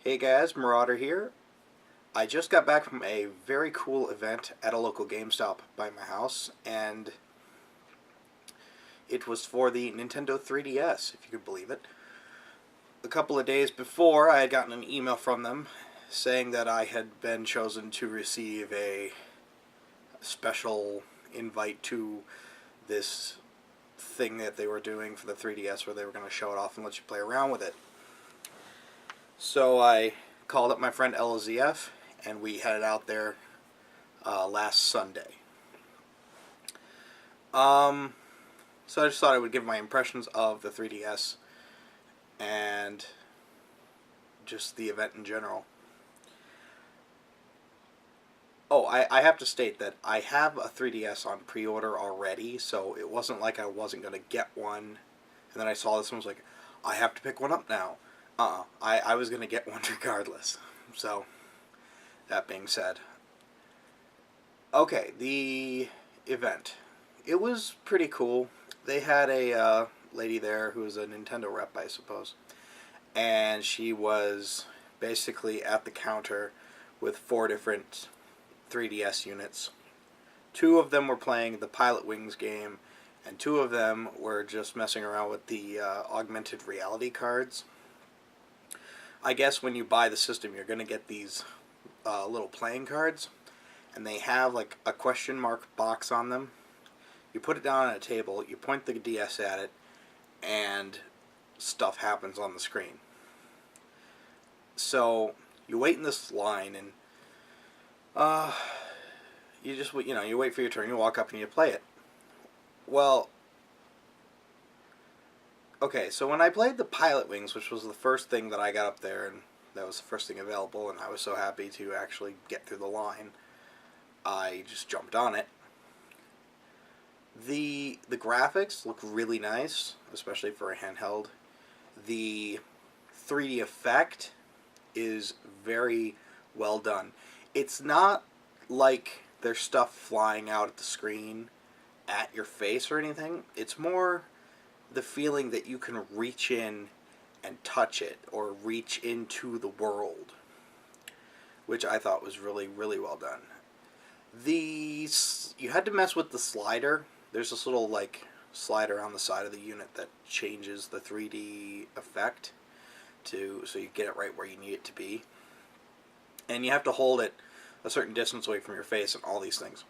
Hey guys, Marauder here. I just got back from a very cool event at a local GameStop by my house, and it was for the Nintendo 3DS, if you could believe it. A couple of days before, I had gotten an email from them saying that I had been chosen to receive a special invite to this thing that they were doing for the 3DS where they were going to show it off and let you play around with it. So I called up my friend LZF, and we headed out there last Sunday. So I just thought I would give my impressions of the 3DS and just the event in general. Oh, I have to state that I have a 3DS on pre-order already, so it wasn't like I wasn't going to get one, and then I saw this one and was like, I have to pick one up now. I was going to get one regardless. So, that being said. Okay, the event. It was pretty cool. They had a lady there who was a Nintendo rep, I suppose. And she was basically at the counter with 4 different 3DS units. 2 of them were playing the Pilot Wings game, and 2 of them were just messing around with the augmented reality cards. I guess when you buy the system, you're going to get these little playing cards, and they have like a question mark box on them. You put it down on a table, you point the DS at it, and stuff happens on the screen. So you wait in this line, and you wait for your turn. You walk up and you play it. Well, okay, so when I played the Pilot Wings, which was the first thing that I got up there, and that was the first thing available, and I was so happy to actually get through the line, I just jumped on it. The graphics look really nice, especially for a handheld. The 3D effect is very well done. It's not like there's stuff flying out at the screen at your face or anything. It's more the feeling that you can reach in and touch it or reach into the world, which I thought was really, really well done. You had to mess with the slider. There's this little slider on the side of the unit that changes the 3D effect so you get it right where you need it to be. And you have to hold it a certain distance away from your face and all these things.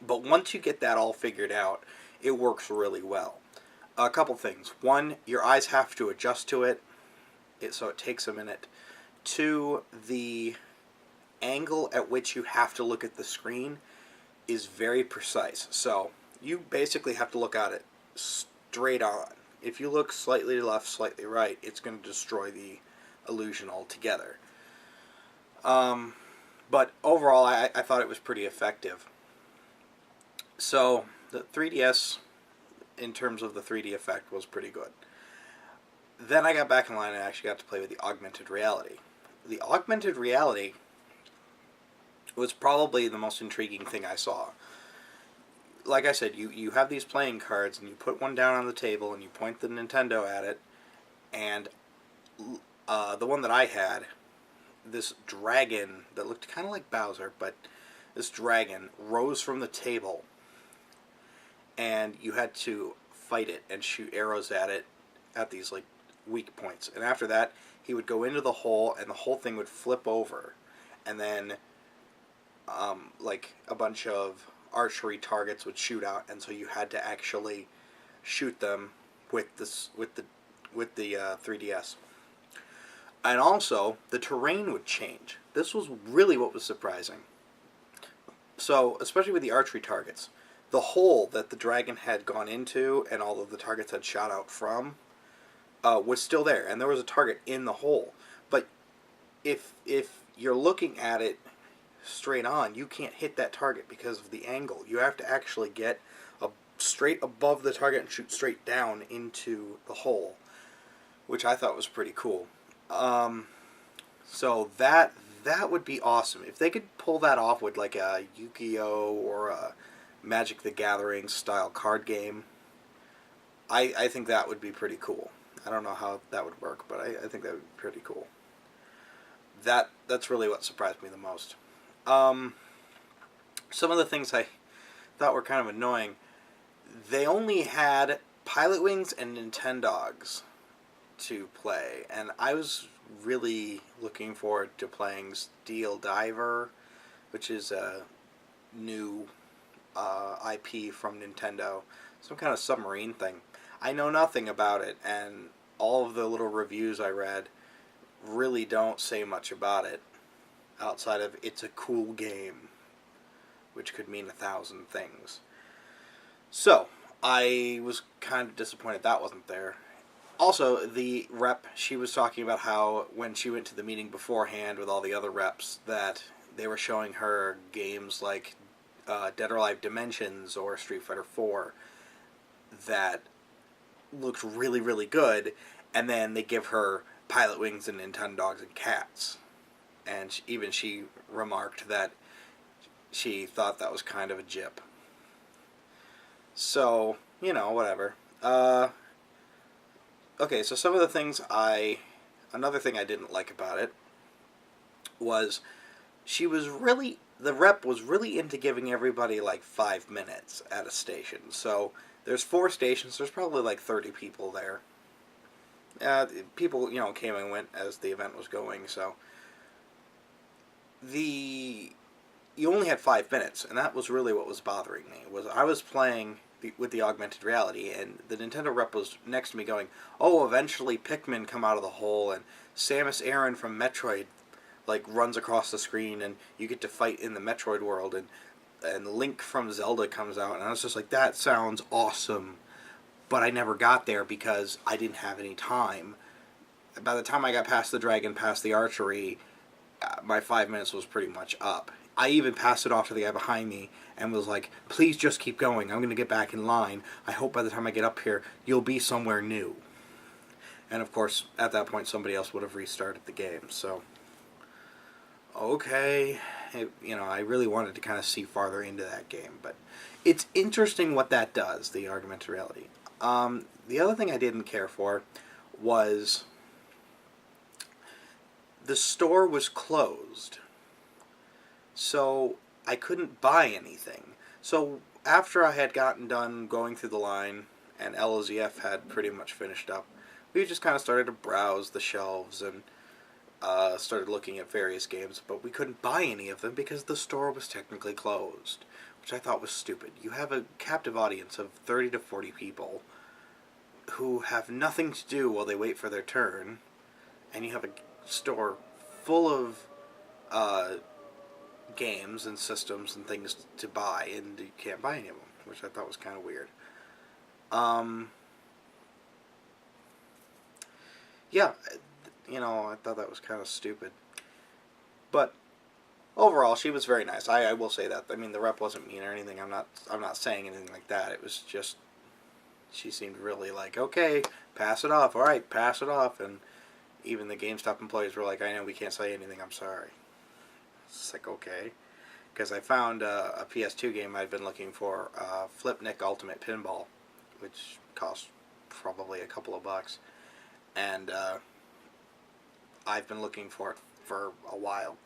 But once you get that all figured out, it works really well. A couple things. 1, your eyes have to adjust to it, so it takes a minute. 2, the angle at which you have to look at the screen is very precise. So you basically have to look at it straight on. If you look slightly left, slightly right, it's going to destroy the illusion altogether. But overall, I thought it was pretty effective. So the 3DS, in terms of the 3D effect, was pretty good. Then I got back in line and actually got to play with the augmented reality. The augmented reality was probably the most intriguing thing I saw. Like I said, you have these playing cards, and you put one down on the table, and you point the Nintendo at it, and the one that I had, this dragon that looked kind of like Bowser, but this dragon rose from the table, and you had to fight it and shoot arrows at it at these weak points. And after that, he would go into the hole, and the whole thing would flip over, and then a bunch of archery targets would shoot out, and so you had to actually shoot them with the 3DS. And also, the terrain would change. This was really what was surprising. So, especially with the archery targets, the hole that the dragon had gone into and all of the targets had shot out from was still there, and there was a target in the hole. But if you're looking at it straight on, you can't hit that target because of the angle. You have to actually get straight above the target and shoot straight down into the hole, which I thought was pretty cool. So that would be awesome if they could pull that off with like a Yu-Gi-Oh or a Magic the Gathering style card game. I think that would be pretty cool. I don't know how that would work, but I think that would be pretty cool. that's really what surprised me the most. Um, some of the things I thought were kind of annoying. They only had Pilot Wings and Nintendogs to play, and I was really looking forward to playing Steel Diver, which is a new IP from Nintendo, some kind of submarine thing. I know nothing about it, and all of the little reviews I read really don't say much about it outside of it's a cool game, which could mean 1,000 things. So, I was kind of disappointed that wasn't there. Also, the rep, she was talking about how when she went to the meeting beforehand with all the other reps, that they were showing her games like Dead or Alive Dimensions or Street Fighter 4 that looked really, really good, and then they give her Pilot Wings and Nintendogs and Cats. And even she remarked that she thought that was kind of a jip. So, whatever. Okay, so some of the things another thing I didn't like about it was the rep was really into giving everybody like 5 minutes at a station. So there's 4 stations, there's probably like 30 people there. People, came and went as the event was going, so you only had 5 minutes, and that was really what was bothering me. I was playing with the augmented reality, and the Nintendo rep was next to me going, "Oh, eventually Pikmin come out of the hole, and Samus Aran from Metroid runs across the screen, and you get to fight in the Metroid world, and Link from Zelda comes out," and I was just like, "That sounds awesome," but I never got there because I didn't have any time. By the time I got past the dragon, past the archery, my 5 minutes was pretty much up. I even passed it off to the guy behind me and was like, "Please just keep going. I'm going to get back in line. I hope by the time I get up here, you'll be somewhere new." And of course, at that point, somebody else would have restarted the game. So, okay. I really wanted to kind of see farther into that game. But it's interesting what that does, the augmented reality. The other thing I didn't care for was the store was closed. So I couldn't buy anything. So after I had gotten done going through the line and LOZF had pretty much finished up, we just kind of started to browse the shelves and started looking at various games, but we couldn't buy any of them because the store was technically closed, which I thought was stupid. You have a captive audience of 30 to 40 people who have nothing to do while they wait for their turn, and you have a store full of games and systems and things to buy, and you can't buy any of them, which I thought was kind of weird. Yeah, I thought that was kind of stupid. But overall, she was very nice. I will say that. I mean, the rep wasn't mean or anything. I'm not saying anything like that. It was just she seemed really like, "Okay, pass it off. All right, pass it off." And even the GameStop employees were like, "I know we can't say anything. I'm sorry." It's like, okay. Because I found a PS2 game I'd been looking for, Flipnik Ultimate Pinball, which cost probably a couple of bucks. And I've been looking for it for a while.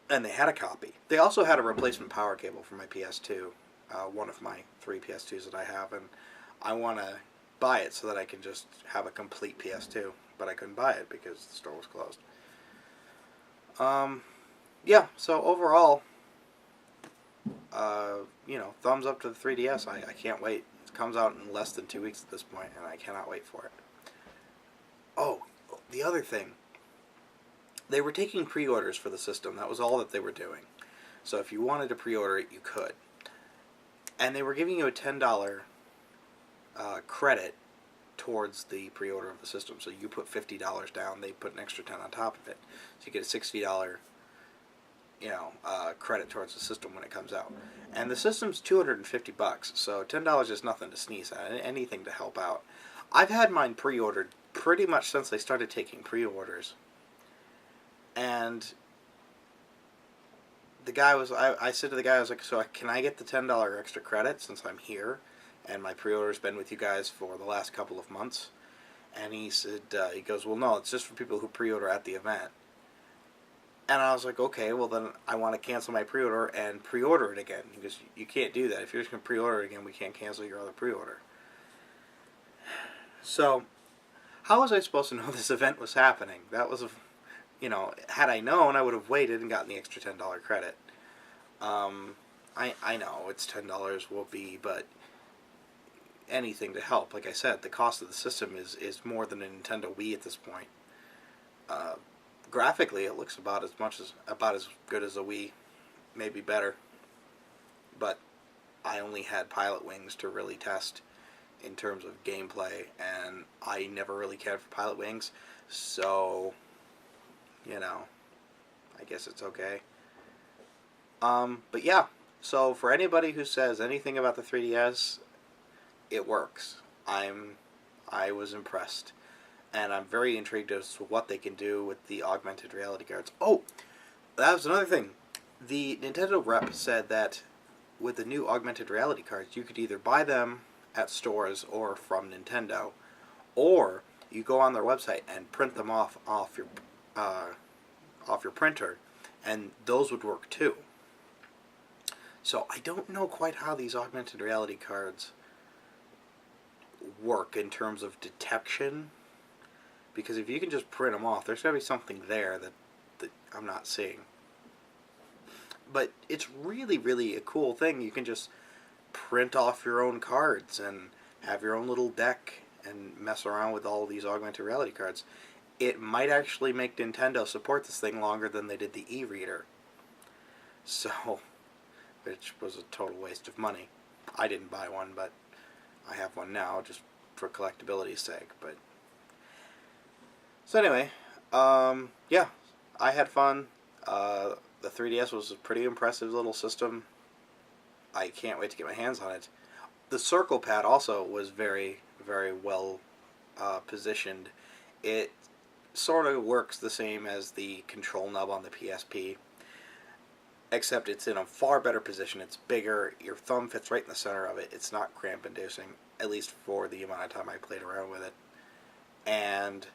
And they had a copy. They also had a replacement power cable for my PS2, one of my 3 PS2s that I have, and I want to buy it so that I can just have a complete PS2. But I couldn't buy it because the store was closed. Yeah, so overall, thumbs up to the 3DS. I can't wait. It comes out in less than 2 weeks at this point, and I cannot wait for it. Oh, the other thing. They were taking pre-orders for the system. That was all that they were doing. So if you wanted to pre-order it, you could. And they were giving you a $10 credit towards the pre-order of the system. So you put $50 down, they put an extra 10 on top of it. So you get a $60 credit towards the system when it comes out. And the system's $250, so $10 is nothing to sneeze at. Anything to help out. I've had mine pre-ordered pretty much since they started taking pre-orders. And the guy was, I said to the guy, I was like, "So can I get the $10 extra credit since I'm here? And my pre-order's been with you guys for the last couple of months." And he said, he goes, "Well, no, it's just for people who pre-order at the event." And I was like, okay, well then I want to cancel my pre-order and pre-order it again. He goes, you can't do that. If you're just going to pre-order it again, we can't cancel your other pre-order. So, how was I supposed to know this event was happening? That was, had I known, I would have waited and gotten the extra $10 credit. I know it's $10 will be, but anything to help. Like I said, the cost of the system is more than a Nintendo Wii at this point. Graphically, it looks about as good as a Wii, maybe better. But I only had Pilot Wings to really test in terms of gameplay, and I never really cared for Pilot Wings, so I guess it's okay. But yeah, so for anybody who says anything about the 3DS, it works. I was impressed. And I'm very intrigued as to what they can do with the augmented reality cards. Oh, that was another thing. The Nintendo rep said that with the new augmented reality cards, you could either buy them at stores or from Nintendo, or you go on their website and print them off your printer, and those would work too. So I don't know quite how these augmented reality cards work in terms of detection, because if you can just print them off, there's got to be something there that I'm not seeing. But it's really, really a cool thing. You can just print off your own cards and have your own little deck and mess around with all these augmented reality cards. It might actually make Nintendo support this thing longer than they did the e-reader. So, which was a total waste of money. I didn't buy one, but I have one now just for collectability's sake. But so anyway, yeah, I had fun. The 3DS was a pretty impressive little system. I can't wait to get my hands on it. The circle pad also was very, very well positioned. It sort of works the same as the control nub on the PSP, except it's in a far better position. It's bigger. Your thumb fits right in the center of it. It's not cramp-inducing, at least for the amount of time I played around with it. And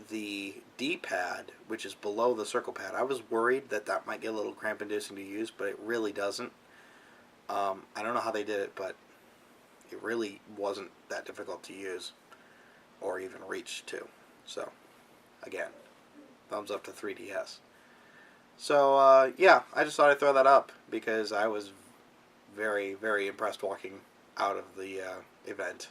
the D-pad, which is below the circle pad, I was worried that might get a little cramp-inducing to use, but it really doesn't. I don't know how they did it, but it really wasn't that difficult to use or even reach to. So, again, thumbs up to 3DS. So, yeah, I just thought I'd throw that up because I was very, very impressed walking out of the event.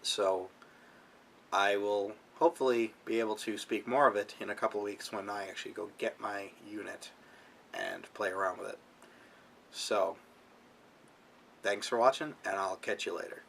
So, I will hopefully be able to speak more of it in a couple of weeks when I actually go get my unit and play around with it. So, thanks for watching, and I'll catch you later.